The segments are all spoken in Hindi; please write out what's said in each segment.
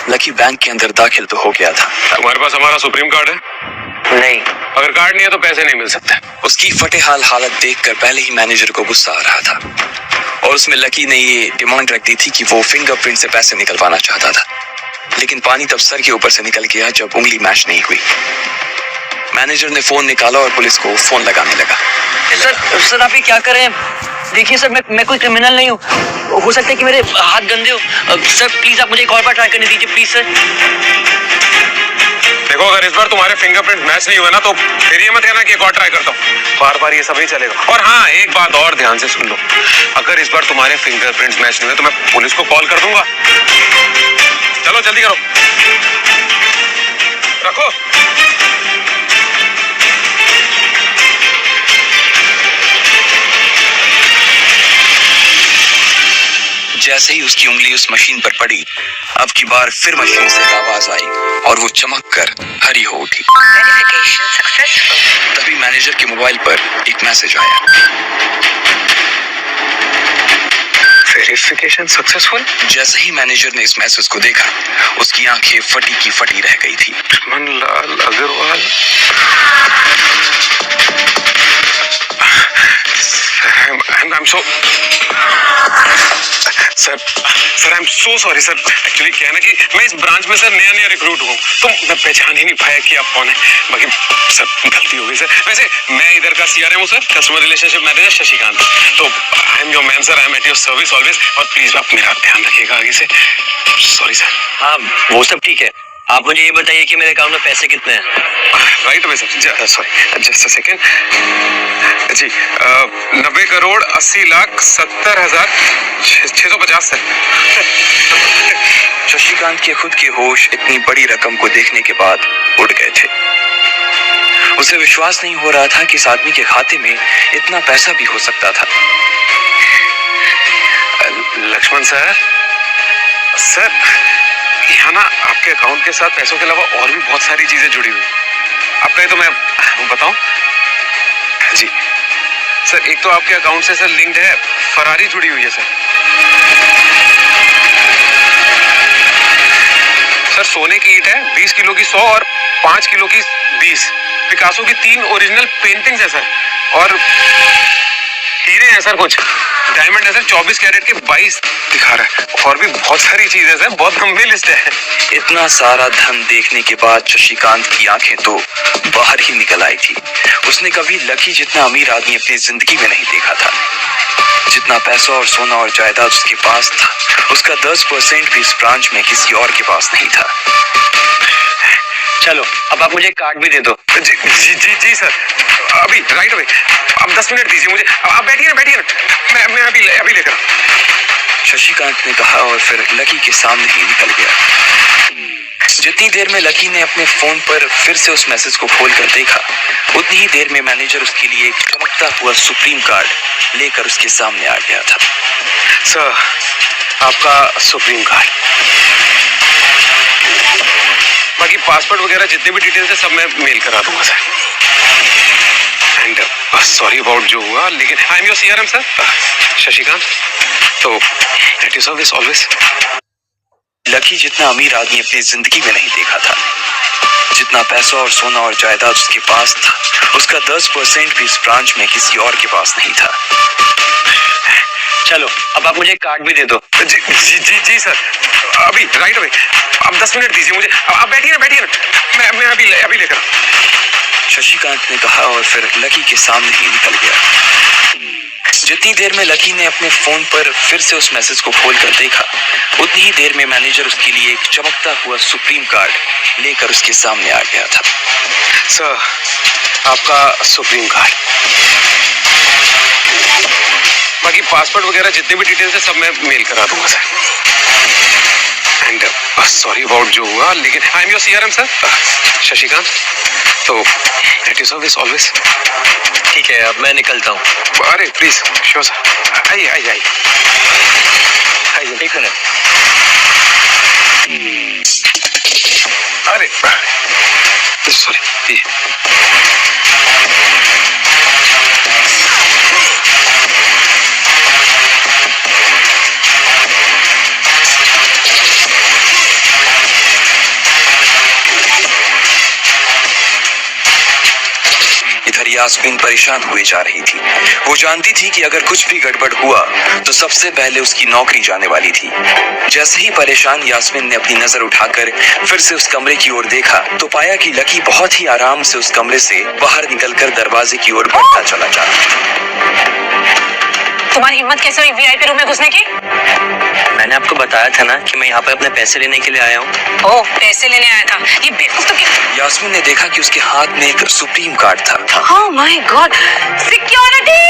लकी बैंक के अंदर दाखिल तो हो गया था। तुम्हारे पास हमारा सुप्रीम कार्ड है? नहीं। अगर कार्ड नहीं है तो पैसे नहीं मिल सकते। उसकी फटेहाल हालत देखकर पहले ही मैनेजर को गुस्सा आ रहा था और उसमें लकी ने ये डिमांड रख दी थी कि वो फिंगरप्रिंट से पैसे निकलवाना चाहता था, लेकिन पानी तब सर के ऊपर से निकल गया जब उंगली मैच नहीं हुई। मैनेजर ने फोन निकाला और पुलिस को फोन लगाने लगा। सर आप ये क्या कर रहे हैं? देखिए सर, मैं कोई क्रिमिनल नहीं हूँ। हो सकता है कि मेरे हाथ गंदे हो। सर प्लीज आप मुझे एक और बार ट्राई करने दीजिए, प्लीज सर। देखो, अगर इस बार तुम्हारे फिंगरप्रिंट मैच नहीं हुए ना तो फिर ये मत कहना कि एक और ट्राई करता हूँ। बार बार ये सब नहीं चलेगा। और हाँ, एक बात और ध्यान से सुन लो, अगर इस बार तुम्हारे फिंगरप्रिंट मैच नहीं हुए तो मैं पुलिस को कॉल कर दूंगा। चलो जल्दी करो, रखो। जैसे ही उसकी उंगली उस मशीन पर पड़ी, अब की बार फिर मशीन से आवाज आई और वो चमक कर हरी हो उठी। तभी मैनेजर के मोबाइल पर एक मैसेज आया। Verification successful. जैसे ही मैनेजर ने इस मैसेज को देखा, उसकी आंखें फटी की फटी रह गई थी। Manlal Agarwal. I'm so sir I am so sorry sir. Actually क्या है ना कि मैं इस ब्रांच में सर नया रिक्रूट हूँ, तो मैं पहचान ही नहीं पाया कि आप कौन है। बाकी सर गलती हो गई सर। वैसे मैं इधर का CRM हूँ sir, customer relationship manager Shashikant. तो I am your man sir, I am at your service always. और प्लीज आप मेरा ध्यान रखिएगा आगे से। Sorry sir. हाँ वो सब ठीक है, आप मुझे ये बताइए कि मेरे अकाउंट में पैसे कितने हैं? Right away sir, sorry just a second जी। 90 करोड़ 80 लाख 70,650 सर। शशिकांत के खुद के होश इतनी बड़ी रकम को देखने के बाद उड़ गए थे। उसे विश्वास नहीं हो रहा था कि इस आदमी के खाते में इतना पैसा भी हो सकता था। लक्ष्मण सर, यहाँ ना आपके अकाउंट के साथ पैसों के अलावा और भी बहुत सारी चीजें जुड़ी हुई। आप कहे तो मैं बताऊं? जी सर, एक तो आपके अकाउंट से सर लिंक्ड है फरारी जुड़ी हुई है सर। सर सोने की ईंट है 20 किलो की 100 और 5 किलो की 20। पिकासो की 3 ओरिजिनल पेंटिंग्स है सर। और हीरे हैं सर, कुछ डायमंड है सर 24 कैरेट के 22 दिखा रहा है। और भी बहुत सारी चीजें सर, बहुत लंबी लिस्ट है। इतना सारा धन देखने के बाद शशिकांत की आंखें तो बाहर ही निकल आई थी। उसने कभी लकी जितना अमीर आदमी अपनी जिंदगी में नहीं देखा था। जितना पैसा और सोना और जायदाद उसके पास था, उसका 10% भी इस ब्रांच में किसी और के पास नहीं था। चलो अब आप मुझे कार्ड भी दे दो। जी सर, अभी राइट अवे। अब 10 मिनट दीजिए मुझे। आप बैठिए ना, मैं अभी लेकर। शशिकांत ने कहा और फिर लकी के सामने ही निकल गया। जितनी देर में लकी ने अपने फोन पर फिर से उस मैसेज को खोलकर देखा, उतनी ही देर में मैनेजर उसके लिए एक चमकता हुआ सुप्रीम कार्ड लेकर उसके सामने आ गया था। सर, आपका सुप्रीम कार्ड। बाकी पासपोर्ट वगैरह जितने भी डिटेल्स है सब मैं मेल करा दूंगा सर। एंड सॉरी अबाउट जो हुआ, लेकिन I am your CRM sir, Shashikant. तो at your service always. Lucky जितना अमीर आदमी अपनी जिंदगी में नहीं देखा था। जितना पैसा और सोना और जायदाद उसके पास था, उसका 10% भी इस ब्रांच में किसी और के पास नहीं था। चलो अब आप मुझे कार्ड भी दे दो। जी सर, अभी राइट अवे। अब 10 मिनट दीजिए मुझे। आप बैठिए ना, मैं अभी लेकर। शशिकांत ने कहा और फिर लकी के सामने ही निकल गया। जितनी देर में लकी ने अपने फोन पर फिर से उस मैसेज को खोलकर देखा, उतनी ही देर में मैनेजर उसके लिए एक चमकता हुआ सुप्रीम कार्ड लेकर उसके सामने आ गया था। सर, आपका सुप्रीम कार्ड। बाकी पासपोर्ट वगैरह जितने भी डिटेल्स है सब मैं मेल करा दूंगा सर। एंड सॉरी अबाउट जो हुआ, लेकिन I am your CRM sir, Shashikant. तो एट योर सर्विस ऑलवेज। ठीक है, अब मैं निकलता हूँ। अरे प्लीज, श्योर सर। आइए। एक मिनट। अरे सॉरी। यास्मीन परेशान हुए जा रही थी। वो जानती थी कि अगर कुछ भी गड़बड़ हुआ तो सबसे पहले उसकी नौकरी जाने वाली थी। जैसे ही परेशान यास्मीन ने अपनी नजर उठाकर फिर से उस कमरे की ओर देखा तो पाया कि लकी बहुत ही आराम से उस कमरे से बाहर निकलकर दरवाजे की ओर बढ़ता चला जा रहा। तुम्हारी हिम्मत कैसे हुई वीआईपी रूम में घुसने की? मैंने आपको बताया था ना कि मैं यहाँ पर अपने पैसे लेने के लिए आया हूँ। ओह, पैसे लेने आया था। ये बेवकूफ तो यास्मीन ने देखा कि उसके हाथ में एक सुप्रीम कार्ड था। Oh my God! Security!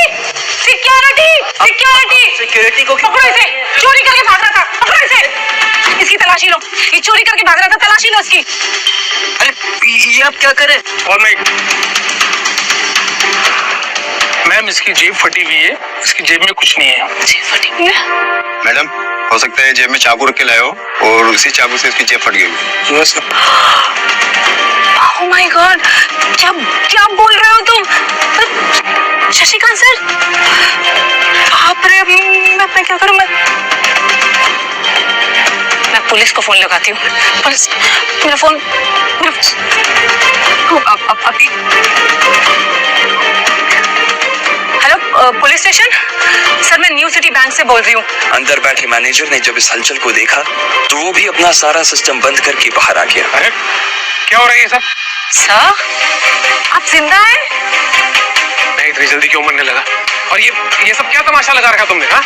Security! Security! Security को पकड़ो इसे! चोरी करके भाग रहा था। पकड़ो इसे! इसकी तलाशी लो। ये चोरी करके भाग रहा था, तलाशी लो इसकी। अरे ये आप क्या करें? मैम, इसकी जेब फटी हुई है, इसकी जेब में कुछ नहीं है। जेब फटी हुई है? मैडम, हो सकता है जेब में चाकू रख के लाए हो और उसी चाकू से इसकी जेब फट गई। Oh my God! क्या क्या बोल रहे हो तुम? शशिकांत सर, बाप रे! मैं क्या करूं? मैं पुलिस को फोन लगाती हूँ। पुलिस, मेरा फोन, अभी। Hello, police station? सर, मैं न्यू सिटी बैंक से बोल रही हूँ। अंदर बैठे मैनेजर ने जब इस हलचल को देखा तो वो भी अपना सारा सिस्टम बंद करके बाहर आ गया। अरे क्या हो रहा है ये सब? सर, आप जिंदा हैं? मैं इतनी जल्दी क्यों मरने लगा? और ये सब क्या तमाशा लगा रखा तुमने? हाँ,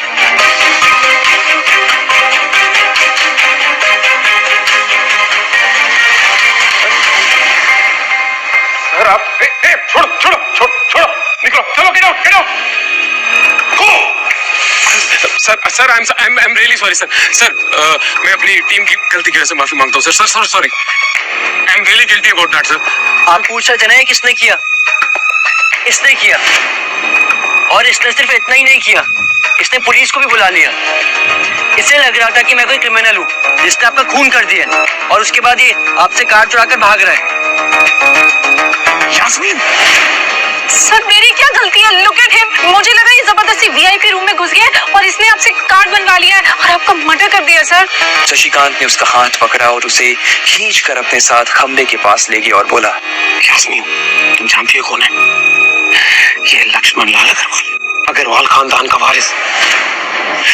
सर आप छोड़ो छोड़ो छोड़ो छोड़ो, निकलो, चलो, get out, get out, go. Sir I am really sorry sir. मैं अपनी टीम की गलती की वजह से माफी मांगता हूँ sir sorry. I am really guilty about that sir. आप पूछ रहे थे ना किसने किया? इसने किया, और इसने सिर्फ इतना ही नहीं किया, इसने पुलिस को भी बुला लिया। इसे लग रहा था कि मैं कोई क्रिमिनल हूँ जिसने आपका खून कर दिया, और उसके बाद ये आपसे कार्ड चुरा कर भाग रहा है। यास्मीन, सर, मेरी क्या गलती है? Look at him. मुझे लगा ये जबरदस्ती वीआईपी रूम में घुस गया और इसने आपसे कार्ड बनवा लिया है और आपका मर्डर कर दिया सर। शशिकांत ने उसका हाथ पकड़ा और उसे खींच कर अपने साथ खंबे के पास ले गया और बोला, यास्मीन, तुम जानती हो कौन है? ये लक्ष्मण लाल अग्रवाल खानदान का वारिस।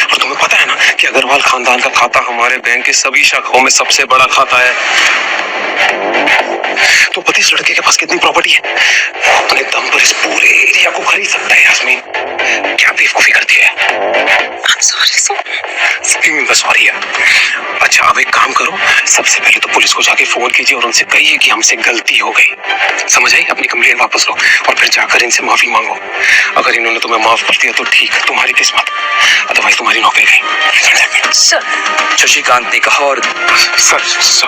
और तुम्हें पता है ना कि अग्रवाल खानदान का खाता हमारे बैंक के सभी शाखाओं में सबसे बड़ा खाता है। तो पति इस लड़के के पास कितनी प्रॉपर्टी है? अपने दम पर इस पूरे एरिया को खरीद सकता है। यास्मीन, क्या बेवकूफी करती है? सॉरी यार। अच्छा, अब एक काम करो, सबसे पहले तो पुलिस को जाके फोन कीजिए और उनसे कहिए कि हमसे गलती हो गई। समझ आई? अपनी कंप्लेंट वापस लो और फिर जाकर इनसे माफी मांगो। अगर इन्होंने तुम्हें माफ कर दिया तो ठीक, तुम्हारी किस्मत, अदरवाइज तुम्हारी नौकरी गई। सर, शशिकांत ने कहा और सर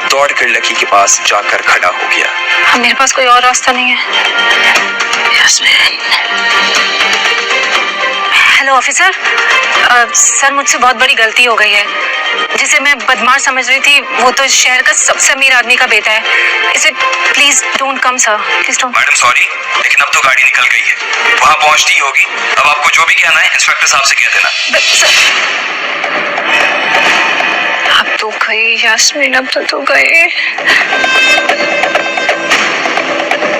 दौड़कर लकी के पास जाकर खड़ा हो गया। मेरे पास कोई और रास्ता नहीं है। यास्मीन। हेलो ऑफिसर, सर, मुझसे बहुत बड़ी गलती हो गई है। जिसे मैं बदमाश समझ रही थी वो तो इस शहर का सबसे अमीर आदमी का बेटा है। इसे please don't come sir, please don't. Madam sorry, लेकिन अब तो गाड़ी निकल गई है, वहाँ पहुँचती ही होगी। अब आपको जो भी कहना है इंस्पेक्टर साहब से कह देना। अब तो गई यास्मीन, अब तो गए।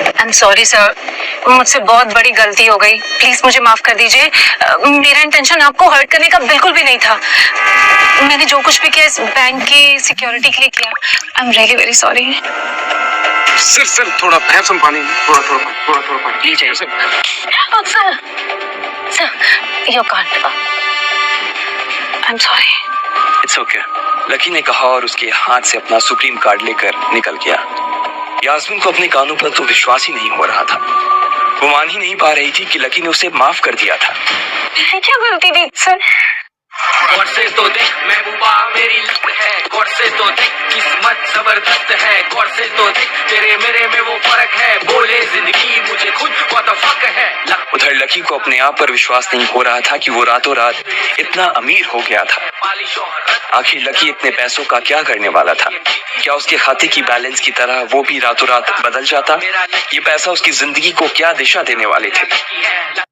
आई एम सॉरी सर, मुझसे बहुत बड़ी गलती हो गई। प्लीज मुझे माफ कर दीजिए। मेरा इंटेंशन आपको हर्ट करने का बिल्कुल भी नहीं था। मैंने जो कुछ भी किया इस बैंक की सिक्योरिटी के लिए किया। I am really very sorry. Sir थोड़ा हैव सम पानी, थोड़ा पानी लीजिए sir. Your card. I am sorry. It's okay, lucky ने कहा और उसके हाथ से अपना सुप्रीम कार्ड लेकर निकल गया। यास्मीन को अपने कानों पर तो विश्वास ही नहीं हो रहा था। वो मान ही नहीं पा रही थी कि लकी ने उसे माफ कर दिया था। मैंने क्या गलती दी सर? गौर से तो देख महबूबा मेरी लत है, गौर से तो देख किस्मत जबरदस्त है, गौर से तो देख तेरे मेरे में वो फर्क है, बोले जिंदगी मुझे खुद व्हाट द फक है। उधर लकी को अपने आप पर विश्वास नहीं हो रहा था कि वो रातों रात इतना अमीर हो गया था। आखिर लकी इतने पैसों का क्या करने वाला था? क्या उसके खाते की बैलेंस की तरह वो भी रातों रात बदल जाता? ये पैसा उसकी जिंदगी को क्या दिशा देने वाले थे?